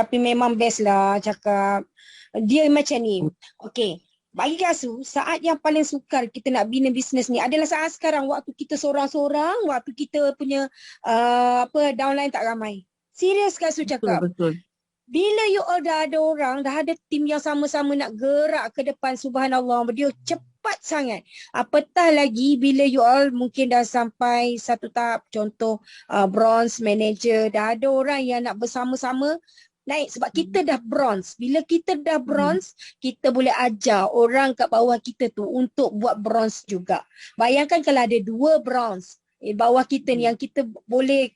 Tapi memang best lah cakap. Dia macam ni. Okay. Bagi Kasu, saat yang paling sukar kita nak bina bisnes ni adalah saat sekarang, waktu kita seorang-seorang, waktu kita punya downline tak ramai. Serius Kasu cakap. Betul. Bila you all dah ada orang, dah ada tim yang sama-sama nak gerak ke depan, subhanallah, dia cepat sangat. Apatah lagi bila you all mungkin dah sampai satu tahap, contoh bronze manager, dah ada orang yang nak bersama-sama naik sebab kita dah bronze. Bila kita dah bronze, kita boleh ajar orang kat bawah kita tu untuk buat bronze juga. Bayangkan kalau ada 2 bronze bawah kita ni yang kita boleh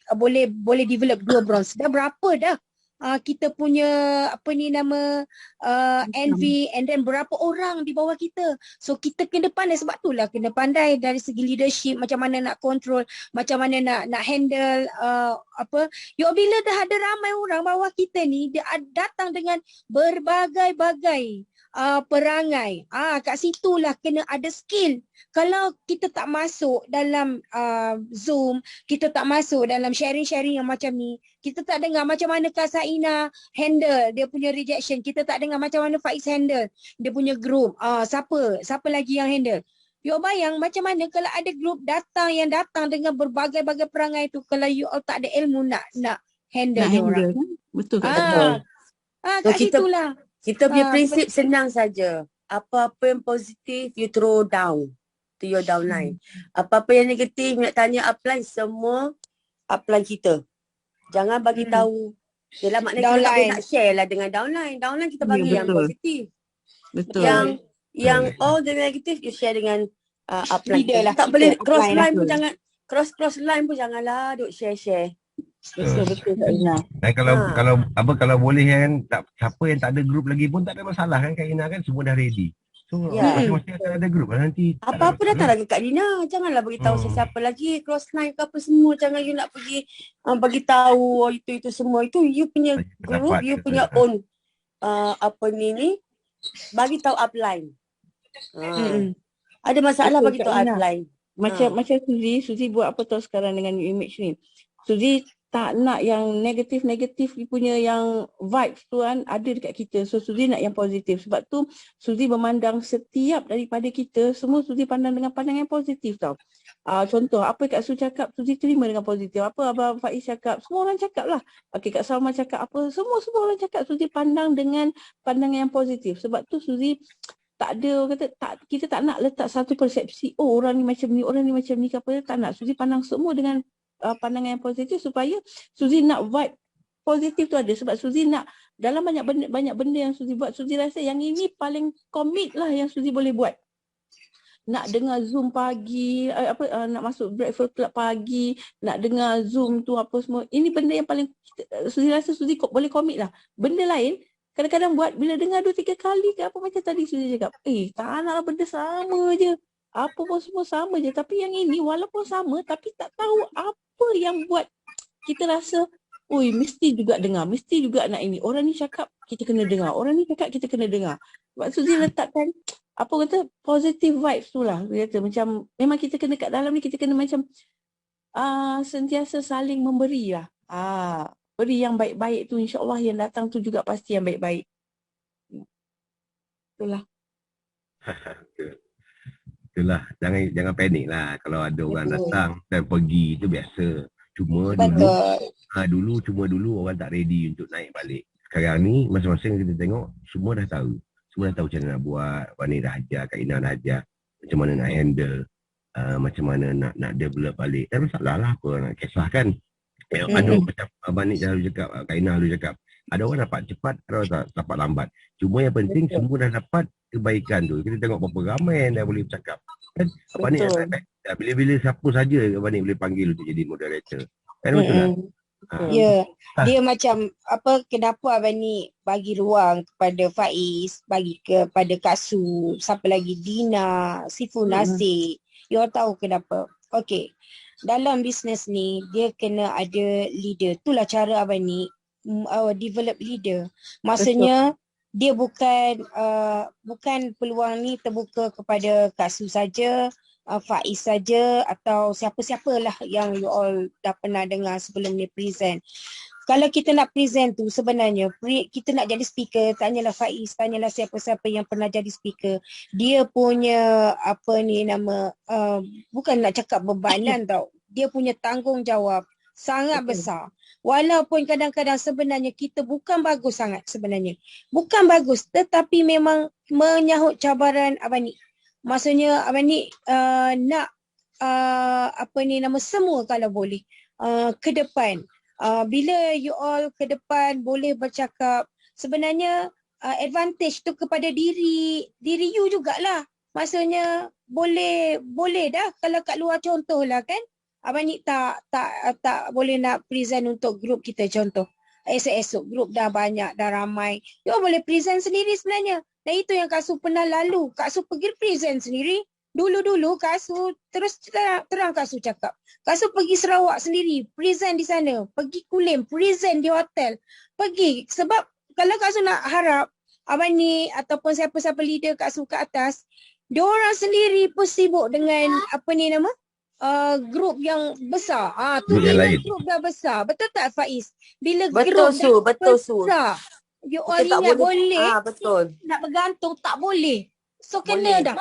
develop 2 bronze. Dah berapa dah? Kita punya NV and then berapa orang di bawah kita. So kita kena pandai, sebab itulah kena pandai dari segi leadership, macam mana nak control, macam mana nak handle bila dah ada ramai orang bawah kita ni, dia datang dengan berbagai-bagai perangai. Kat situlah kena ada skill. Kalau kita tak masuk dalam Zoom, kita tak masuk dalam sharing-sharing yang macam ni, kita tak dengar macam mana Kak Saina handle dia punya rejection, kita tak dengar macam mana Faiz handle dia punya group. Siapa lagi yang handle? You bayang macam mana kalau ada group yang datang dengan berbagai-bagai perangai tu, kalau you all tak ada ilmu nak handle dia orang. Betul. Kat situlah. Kita punya prinsip senang saja. Apa-apa yang positif, you throw down to your downline. Apa-apa yang negatif, nak tanya upline, semua upline kita. Jangan bagi tahu. Yelah, maknanya kita tak boleh nak share lah dengan downline. Downline kita bagi yang positif. Betul. Yang all the negative, you share dengan upline. Leader lah. Tak boleh cross line pun jangan. Cross line pun janganlah duk share. Betul Kak Ina. Dan kalau boleh kan, siapa yang tak ada group lagi pun tak ada masalah kan Kak Ina kan, semua dah ready. So masing-masing akan ada group lah nanti. Apa-apa datang lagi Kak Dina. Janganlah beritahu siapa lagi cross line ke apa semua. Jangan you nak pergi bagi tahu itu semua. Itu you punya group, you punya own bagi tahu upline. Ada masalah bagi tahu upline. Macam Suzy buat apa tahu sekarang dengan new image ni. Suzy tak nak yang negatif punya yang vibes tu kan ada dekat kita. So Suzy nak yang positif. Sebab tu Suzy memandang setiap daripada kita, semua Suzy pandang dengan pandangan yang positif tau. Contoh apa Kak Su cakap, Suzy terima dengan positif. Apa Abang Faiz cakap, semua orang cakap lah. Kak Salma cakap apa, semua orang cakap, Suzy pandang dengan pandangan yang positif. Sebab tu Suzy tak ada kita tak nak letak satu persepsi, orang ni macam ni, orang ni macam ni ke apa, tak nak. Suzy pandang semua dengan pandangan yang positif supaya Suzy nak vibe positif tu ada. Sebab Suzy nak dalam banyak benda yang Suzy buat, Suzy rasa yang ini paling komit lah yang Suzy boleh buat. Nak dengar Zoom pagi, nak masuk breakfast club pagi, nak dengar Zoom tu apa semua. Ini benda yang paling Suzy rasa Suzy boleh komit lah. Benda lain kadang-kadang buat bila dengar 2-3 kali ke apa, macam tadi Suzy cakap, tak naklah benda sama je. Apa pun semua sama je. Tapi yang ini walaupun sama tapi tak tahu apa yang buat kita rasa, mesti juga dengar, mesti juga nak ini. Orang ni cakap kita kena dengar, orang ni cakap kita kena dengar. Sebab Suzy letakkan positive vibes tu lah. Dia kata macam memang kita kena kat dalam ni, kita kena macam sentiasa saling memberi lah. Beri yang baik-baik tu, insyaAllah yang datang tu juga pasti yang baik-baik. Itulah. Itulah, jangan panik lah kalau ada orang datang dan pergi, itu biasa. Cuma dulu orang tak ready untuk naik balik. Sekarang ni masing-masing kita tengok semua dah tahu. Semua dah tahu macam mana nak buat. Wani dah ajar, Kak Ina dah ajar macam mana nak handle, macam mana nak develop balik. Tak masalah lah apa nak kisahkan. Ada macam Abang Nik selalu cakap, Kak Ina selalu cakap, ada orang dapat cepat, ada orang tak dapat lambat. Cuma yang penting semua dah dapat kebaikan tu. Kita tengok berapa ramai yang dah boleh bercakap. Kan Abang Nik bila-bila siapa saja Abang Nik boleh panggil untuk jadi moderator. Kan betul tak? Dia macam kenapa Abang Nik bagi ruang kepada Faiz, bagi kepada Kak Su, siapa lagi, Dina, Sifu Nasir. You all tahu kenapa? Okey. Dalam bisnes ni dia kena ada leader. Itulah cara Abang Nik develop leader. Maksudnya dia bukan peluang ni terbuka kepada Kak Su saja, Faiz saja atau siapa-siapalah yang you all dah pernah dengar sebelum ni present. kalau kita nak present tu sebenarnya kita nak jadi speaker, tanyalah Faiz, tanyalah siapa-siapa yang pernah jadi speaker. Dia punya bukan nak cakap bebanan tau. Dia punya tanggungjawab sangat besar. Walaupun kadang-kadang sebenarnya kita bukan bagus sangat sebenarnya. Bukan bagus tetapi memang menyahut cabaran Abang Nik. Maksudnya Abang Nik nak semua kalau boleh ke depan. Bila you all ke depan boleh bercakap, sebenarnya advantage tu kepada diri you jugalah. Maksudnya boleh dah kalau kat luar contohlah kan. Abang Nik tak boleh nak present untuk grup kita contoh. Esok-esok grup dah banyak, dah ramai. You all boleh present sendiri sebenarnya. Dan itu yang Kak Su pernah lalu. Kak Su pergi present sendiri. Dulu-dulu Kak Su terus terang Kak Su cakap. Kak Su pergi Sarawak sendiri, present di sana. Pergi Kulim, present di hotel. Pergi. Sebab kalau Kak Su nak harap Abang Nik ataupun siapa-siapa leader Kak Su kat atas, diorang sendiri pun sibuk dengan grup yang besar. Tu Grup yang bila lain. grup dah besar. Betul tak Faiz? Bila Betul, grup Su. dah Betul, Su. besar. You all Kita tak ingat boleh. boleh Betul. nak bergantung, tak boleh. So Boleh. kena dah.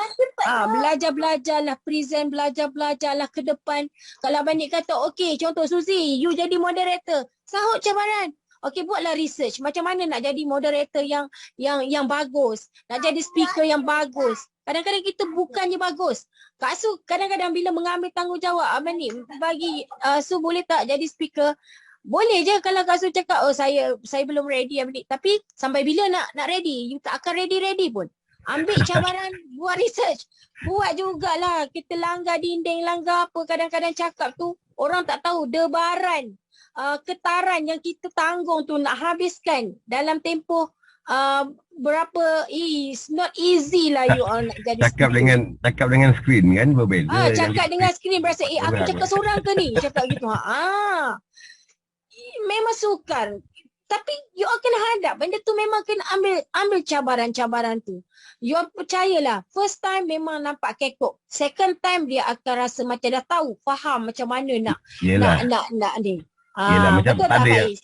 Belajar-belajarlah, present, belajar-belajarlah ke depan. Kalau Abang Nik kata, okey contoh Suzy, you jadi moderator. Sahut cabaran. Okey, buatlah research. Macam mana nak jadi moderator yang bagus. Nak jadi speaker yang bagus. Kadang-kadang kita bukannya bagus. Kak Su kadang-kadang bila mengambil tanggungjawab, Abang Nik bagi Su boleh tak jadi speaker. Boleh je kalau Kak Su cakap, saya belum ready Abang Nik. Tapi sampai bila nak ready? You tak akan ready pun. Ambil cabaran, buat research. Buat jugalah. Kita langgar dinding, langgar apa. Kadang-kadang cakap tu, orang tak tahu. Debaran, getaran yang kita tanggung tu nak habiskan dalam tempoh berapa. It's not easy lah you all nak jadi Cakap dengan screen kan berbeza. cakap dengan skrin berasa, aku cakap seorang ke ni? Cakap gitu. Memang sukar. Tapi you all kena hadap. Benda tu memang kena ambil cabaran-cabaran tu. You all percayalah. First time memang nampak kekok. Second time dia akan rasa macam dah tahu, faham macam mana nak ni. Yelah macam Betul tak ada Faiz?